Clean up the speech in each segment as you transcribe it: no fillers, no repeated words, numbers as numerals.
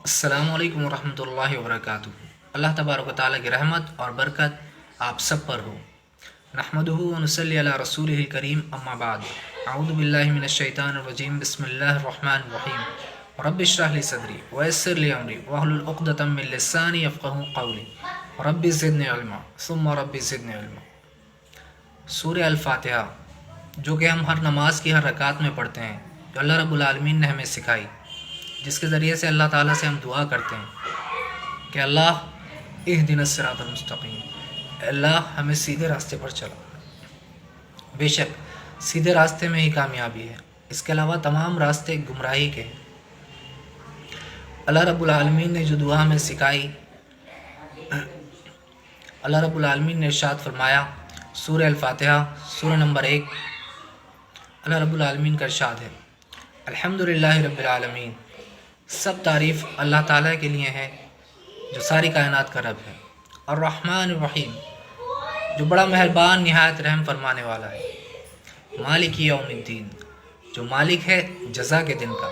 अस्सलामु अलैकुम वरहमतुल्लाहि वबरकातुहू। अल्लाह तबारक व तआला की रहमत और बरकत आप सब पर हो। नहमदुहु व नुसल्ली अला रसूलिहिल करीम, अम्मा बाद। अऊज़ु बिल्लाहि मिनश शैतानिर रजीम, बिस्मिल्लाहिर रहमानिर रहीम। रब्बि इश्रह ली सदरी व यस्सिर ली अमरी वहलुल उक़दतम मिन लिसानी यफ़क़हू क़ौली रब्बि ज़िदनी इल्मा सुम्मा रब्बि ज़िदनी इल्मा। सूरह अल-फातिहा, जो कि हम हर नमाज की हर रकात में पढ़ते हैं, जो अल्लाह रब्बुल आलमीन ने हमें सिखाई, जिसके ज़रिए से अल्लाह ताला से हम दुआ करते हैं कि अल्लाह इहदिनस सिरातल मुस्तक़ीम, अल्लाह हमें सीधे रास्ते पर चला। बेशक सीधे रास्ते में ही कामयाबी है, इसके अलावा तमाम रास्ते गुमराही के हैं। अल्लाह रब्बुल आलमीन ने जो दुआ हमें सिखाई, अल्लाह रब्बुल आलमीन ने इरशाद फरमाया, सूरह अल-फातिहा सूरह नंबर 1, अल्लाह रब्बुल आलमीन का इरशाद है, अल्हम्दुलिल्लाहि रब्बिल आलमीन, सब तारीफ़ अल्लाह ताला के लिए है जो सारी कायनात का रब है। और रहमान रहीम, जो बड़ा मेहरबान निहायत रहम फरमाने वाला है। मालिक यौमिद्दीन, जो मालिक है जज़ा के दिन का।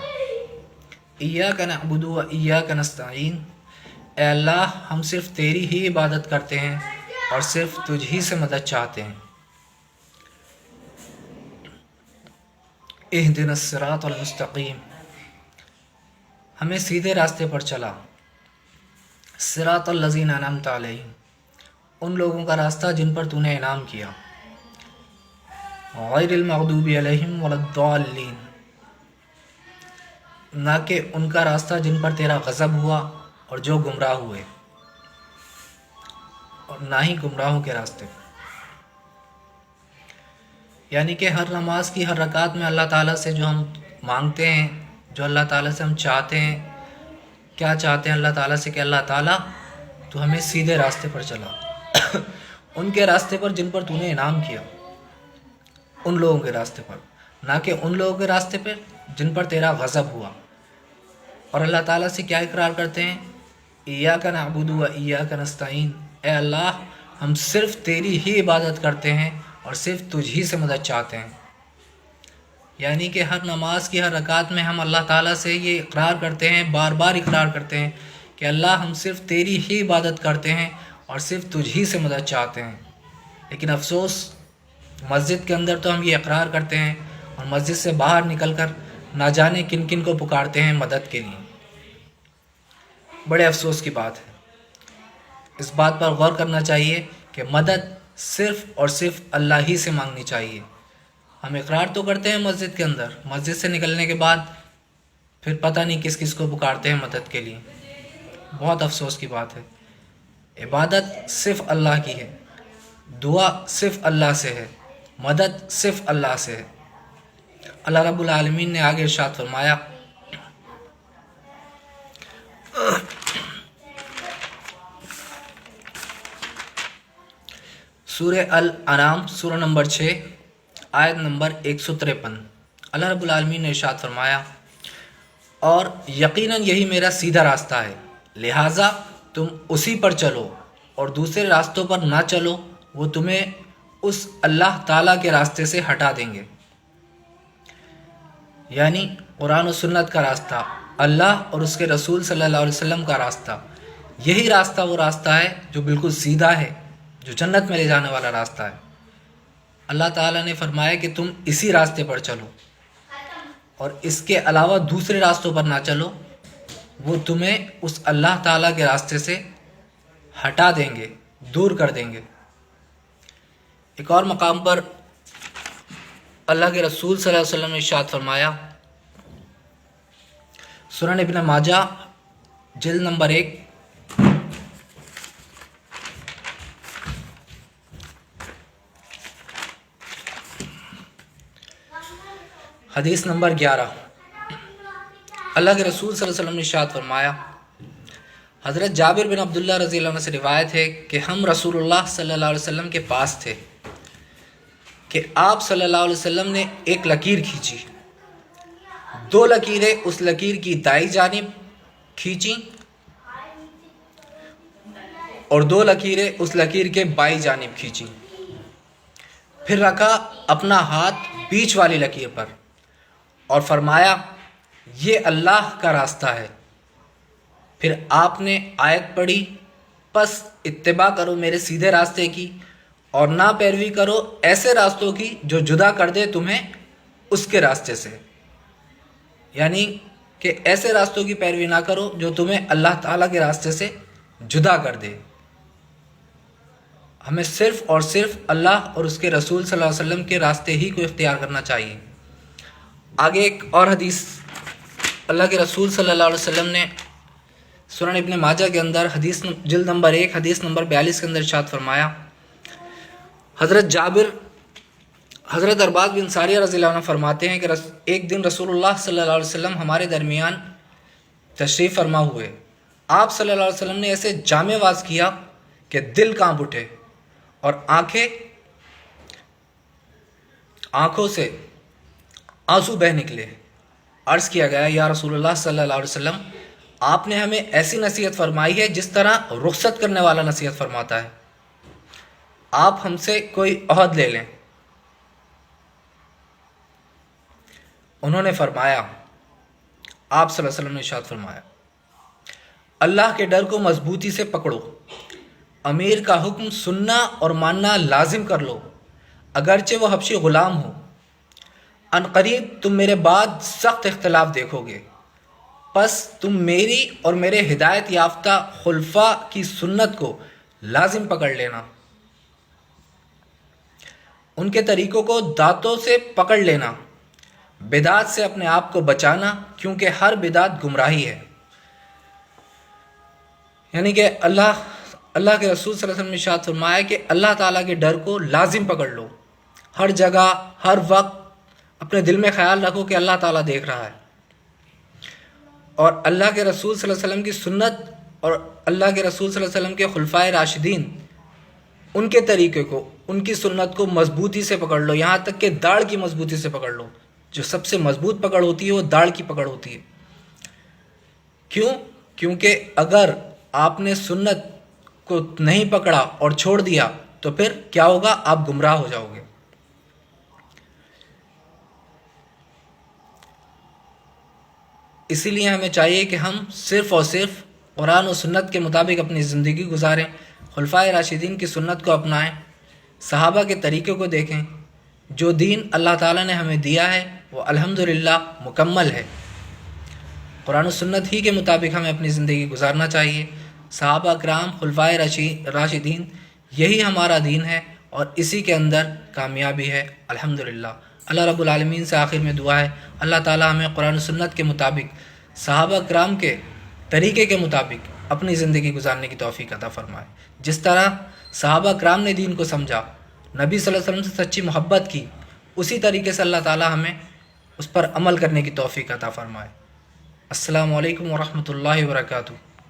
इय्याका नअबुदु व इय्याका नस्तईन, ए अल्लाह हम सिर्फ तेरी ही इबादत करते हैं और सिर्फ तुझ ही से मदद चाहते हैं। इहदिनस सिरातल मुस्तक़ीम, हमें सीधे रास्ते पर चला। सिरातल लज़ीना अनअमता अलैहिम, उन लोगों का रास्ता जिन पर तूने इनाम किया। गैरिल मग़दूबि अलैहिम वलद्दाल्लीन, ना कि उनका रास्ता जिन पर तेरा गज़ब हुआ और जो गुमराह हुए, और ना ही गुमराहों के रास्ते। यानी कि हर नमाज की हर रकात में अल्लाह ताला से जो हम मांगते हैं, जो अल्लाह ताला से हम चाहते हैं, क्या चाहते हैं अल्लाह ताला से कि अल्लाह ताला तो हमें सीधे रास्ते पर चला। उनके रास्ते पर जिन पर तूने इनाम किया, उन लोगों के रास्ते पर, ना कि उन लोगों के रास्ते पर जिन पर तेरा गज़ब हुआ। और अल्लाह ताला से क्या इकरार करते हैं, इय्याका नअबुदु व इय्याका नस्तईन, ए अल्लाह हम सिर्फ तेरी ही इबादत करते हैं और सिर्फ तुझ ही से मदद चाहते हैं। यानी कि हर नमाज की हर रकात में हम अल्लाह ताला से ये इकरार करते हैं, बार बार इकरार करते हैं कि अल्लाह हम सिर्फ तेरी ही इबादत करते हैं और सिर्फ तुझ ही से मदद चाहते हैं। लेकिन अफसोस, मस्जिद के अंदर तो हम ये इकरार करते हैं और मस्जिद से बाहर निकलकर ना जाने किन किन को पुकारते हैं मदद के लिए। बड़े अफसोस की बात है। इस बात पर गौर करना चाहिए कि मदद सिर्फ और सिर्फ अल्लाह ही से मांगनी चाहिए। हम इकरार तो करते हैं मस्जिद के अंदर, मस्जिद से निकलने के बाद फिर पता नहीं किस किस को पुकारते हैं मदद के लिए। बहुत अफसोस की बात है। इबादत सिर्फ अल्लाह की है, दुआ सिर्फ अल्लाह से है, मदद सिर्फ अल्लाह से है। अल्लाह रब्बुल आलमीन ने आगे इरशाद फरमाया, सूरह अल-अनाम सूरह नंबर 6 आयत नंबर 153, अल्लाह रब्बुल आलमीन ने इरशाद फरमाया, और यकीनन यही मेरा सीधा रास्ता है, लिहाजा तुम उसी पर चलो और दूसरे रास्तों पर ना चलो, वो तुम्हें उस अल्लाह ताला के रास्ते से हटा देंगे। यानी कुरान और सुन्नत का रास्ता, अल्लाह और उसके रसूल सल्लल्लाहु अलैहि वसल्लम का रास्ता, यही रास्ता वो रास्ता है जो बिल्कुल सीधा है, जो जन्नत में ले जाने वाला रास्ता है। अल्लाह ताला ने फरमाया कि तुम इसी रास्ते पर चलो और इसके अलावा दूसरे रास्तों पर ना चलो, वो तुम्हें उस अल्लाह ताला के रास्ते से हटा देंगे, दूर कर देंगे। एक और मकाम पर अल्लाह के रसूल सल्लल्लाहु अलैहि वसल्लम ने इरशाद फरमाया, सुनन इब्न माजा जिल्द नंबर 1 हदीस नंबर 11, अल्लाह के रसूल सल्लल्लाहु अलैहि वसल्लम ने इरशाद फरमाया, हज़रत जाबिर बिन अब्दुल्लाह रज़ियल्लाहु अन्हु से रिवायत है कि हम रसूलुल्लाह सल्लल्लाहु अलैहि वसल्लम के पास थे कि आप सल्लल्लाहु अलैहि वसल्लम ने एक लकीर खींची, 2 लकीरें उस लकीर की दाई जानिब खींची और 2 लकीरें उस लकीर के बाई जानिब खींची। फिर रखा अपना हाथ बीच वाली लकीर पर और फरमाया, ये अल्लाह का रास्ता है। پھر آپ نے آیت پڑھی، پس اتباع کرو میرے سیدھے راستے کی اور نہ پیروی کرو ایسے راستوں کی جو جدا کر دے تمہیں اس کے راستے سے، یعنی کہ ایسے راستوں کی پیروی نہ کرو جو تمہیں اللہ تعالیٰ کے راستے سے جدا کر دے۔ ہمیں صرف اور صرف اللہ اور اس کے رسول صلی اللہ علیہ وسلم کے راستے ہی کو اختیار کرنا چاہیے۔ آگے ایک اور حدیث اللہ کے رسول صلی اللہ علیہ وسلم نے سنن ابن ماجہ کے اندر حدیث جلد نمبر 1 حدیث نمبر 42 کے اندر ارشاد فرمایا، حضرت ارباز بن ساریہ رضی اللہ عنہ فرماتے ہیں کہ ایک دن رسول اللہ صلی اللہ علیہ وسلم ہمارے درمیان تشریف فرما ہوئے۔ آپ صلی اللہ علیہ وسلم نے ایسے جامع واز کیا کہ دل کانپ اٹھے اور آنکھوں سے آنسو بہہ نکلے۔ عرض کیا گیا، یا رسول اللہ صلی اللہ علیہ وسلم، آپ نے ہمیں ایسی نصیحت فرمائی ہے جس طرح رخصت کرنے والا نصیحت فرماتا ہے، آپ ہم سے کوئی عہد لے لیں۔ انہوں نے فرمایا، آپ صلی اللہ علیہ وسلم نے ارشاد فرمایا، اللہ کے ڈر کو مضبوطی سے پکڑو، امیر کا حکم سننا اور ماننا لازم کر لو اگرچہ وہ حبشی غلام ہو، ان قریب تم میرے بعد سخت اختلاف دیکھو گے، پس تم میری اور میرے ہدایت یافتہ خلفاء کی سنت کو لازم پکڑ لینا، ان کے طریقوں کو دانتوں سے پکڑ لینا، بدعت سے اپنے آپ کو بچانا کیونکہ ہر بدعت گمراہی ہے۔ یعنی کہ اللہ کے رسول صلی اللہ علیہ وسلم نے ارشاد فرمایا کہ اللہ تعالیٰ کے ڈر کو لازم پکڑ لو، ہر جگہ ہر وقت اپنے دل میں خیال رکھو کہ اللہ تعالیٰ دیکھ رہا ہے، اور اللہ کے رسول صلی اللہ علیہ وسلم کی سنت اور اللہ کے رسول صلی اللہ علیہ وسلم کے خلفائے راشدین ان کے طریقے کو، ان کی سنت کو مضبوطی سے پکڑ لو، یہاں تک کہ داڑھ کی مضبوطی سے پکڑ لو۔ جو سب سے مضبوط پکڑ ہوتی ہے وہ داڑھ کی پکڑ ہوتی ہے۔ کیوں؟ کیونکہ اگر آپ نے سنت کو نہیں پکڑا اور چھوڑ دیا تو پھر کیا ہوگا؟ آپ گمراہ ہو جاؤ گے۔ اسی لیے ہمیں چاہیے کہ ہم صرف اور صرف قرآن و سنت کے مطابق اپنی زندگی گزاریں، خلفائے راشدین کی سنت کو اپنائیں، صحابہ کے طریقے کو دیکھیں۔ جو دین اللہ تعالیٰ نے ہمیں دیا ہے وہ الحمدللہ مکمل ہے، قرآن و سنت ہی کے مطابق ہمیں اپنی زندگی گزارنا چاہیے۔ صحابہ کرام، خلفائے راشدین، یہی ہمارا دین ہے اور اسی کے اندر کامیابی ہے الحمدللہ۔ اللہ رب العالمین سے آخر میں دعا ہے، اللہ تعالیٰ ہمیں قرآن و سنت کے مطابق، صحابہ کرام کے طریقے کے مطابق اپنی زندگی گزارنے کی توفیق عطا فرمائے۔ جس طرح صحابہ کرام نے دین کو سمجھا، نبی صلی اللہ علیہ وسلم سے سچی محبت کی، اسی طریقے سے اللہ تعالیٰ ہمیں اس پر عمل کرنے کی توفیق عطا فرمائے۔ السلام علیکم ورحمۃ اللہ وبرکاتہ۔